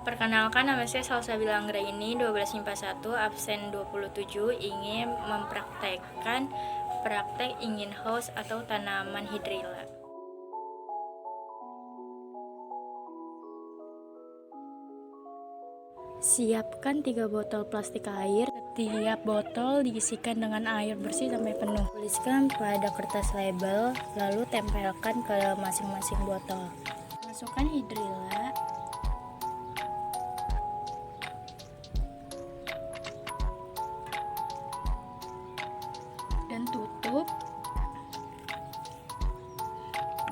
Perkenalkan, nama saya Salsabila Anggraini, 12 MIPA 1, absen 27, ingin mempraktekkan praktek ingin house atau tanaman hidrilla. Siapkan 3 botol plastik air. Setiap botol diisikan dengan air bersih sampai penuh. Tuliskan pada kertas label, lalu tempelkan ke masing-masing botol. Masukkan hidrilla. Dan tutup.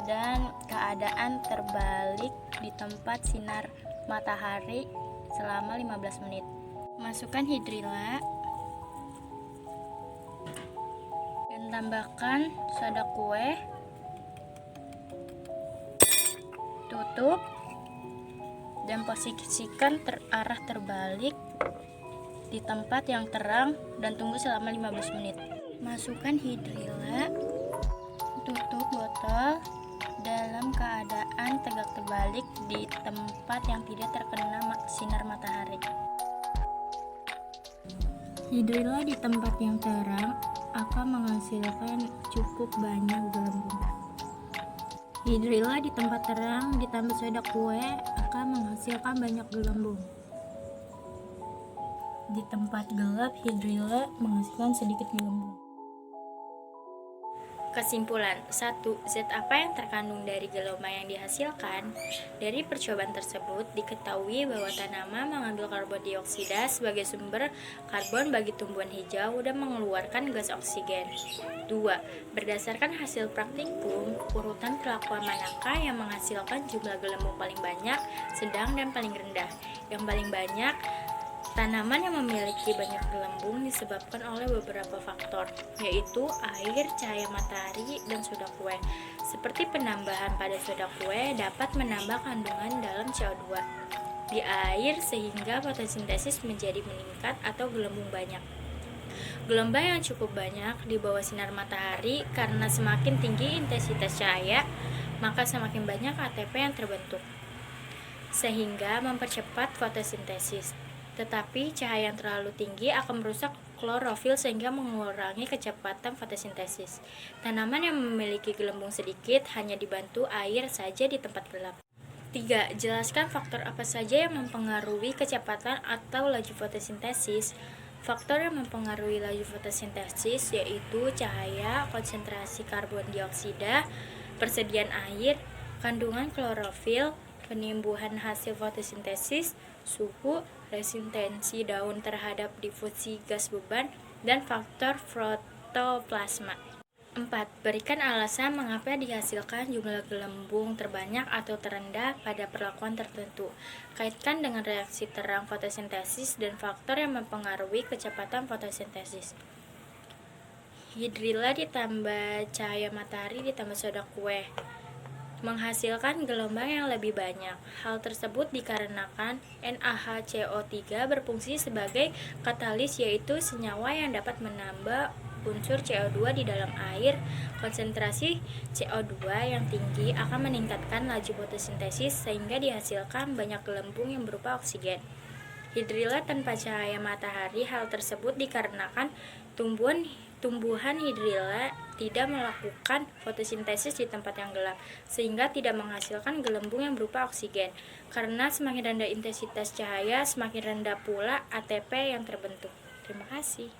Dan keadaan terbalik di tempat sinar matahari selama 15 menit. Masukkan hidrilla dan tambahkan soda kue. Tutup dan posisikan arah terbalik di tempat yang terang dan tunggu selama 15 menit. Masukkan hidrilla, tutup botol dalam keadaan tegak terbalik di tempat yang tidak terkena sinar matahari. Hidrilla di tempat yang terang akan menghasilkan cukup banyak gelembung. Hidrilla di tempat terang ditambah soda kue akan menghasilkan banyak gelembung. Di tempat gelap, hidrilla menghasilkan sedikit gelembung. Kesimpulan 1. Zat apa yang terkandung dari gelombang yang dihasilkan? Dari percobaan tersebut, diketahui bahwa tanaman mengambil karbon dioksida sebagai sumber karbon bagi tumbuhan hijau dan mengeluarkan gas oksigen. 2. Berdasarkan hasil praktikum, urutan perlakuan manakah yang menghasilkan jumlah gelembung paling banyak, sedang, dan paling rendah? Yang paling banyak, tanaman yang memiliki banyak gelembung disebabkan oleh beberapa faktor, yaitu air, cahaya matahari, dan soda kue. Seperti penambahan pada soda kue dapat menambah kandungan dalam CO2 di air sehingga fotosintesis menjadi meningkat atau gelembung banyak. Gelombang yang cukup banyak di bawah sinar matahari karena semakin tinggi intensitas cahaya, maka semakin banyak ATP yang terbentuk, sehingga mempercepat fotosintesis. Tetapi cahaya yang terlalu tinggi akan merusak klorofil sehingga mengurangi kecepatan fotosintesis. Tanaman yang memiliki gelembung sedikit hanya dibantu air saja di tempat gelap. 3. Jelaskan faktor apa saja yang mempengaruhi kecepatan atau laju fotosintesis. Faktor yang mempengaruhi laju fotosintesis yaitu cahaya, konsentrasi karbon dioksida, persediaan air, kandungan klorofil, penimbuhan hasil fotosintesis, suhu, resistensi daun terhadap difusi gas beban, dan faktor protoplasma. 4. Berikan alasan mengapa dihasilkan jumlah gelembung terbanyak atau terendah pada perlakuan tertentu. Kaitkan dengan reaksi terang fotosintesis dan faktor yang mempengaruhi kecepatan fotosintesis. Hidrilla ditambah cahaya matahari ditambah soda kue menghasilkan gelombang yang lebih banyak. Hal tersebut dikarenakan NaHCO3 berfungsi sebagai katalis, yaitu senyawa yang dapat menambah unsur CO2 di dalam air. Konsentrasi CO2 yang tinggi akan meningkatkan laju fotosintesis sehingga dihasilkan banyak gelembung yang berupa oksigen. Hidrilla tanpa cahaya matahari, hal tersebut dikarenakan tumbuhan hidrilla tidak melakukan fotosintesis di tempat yang gelap, sehingga tidak menghasilkan gelembung yang berupa oksigen. Karena semakin rendah intensitas cahaya, semakin rendah pula ATP yang terbentuk. Terima kasih.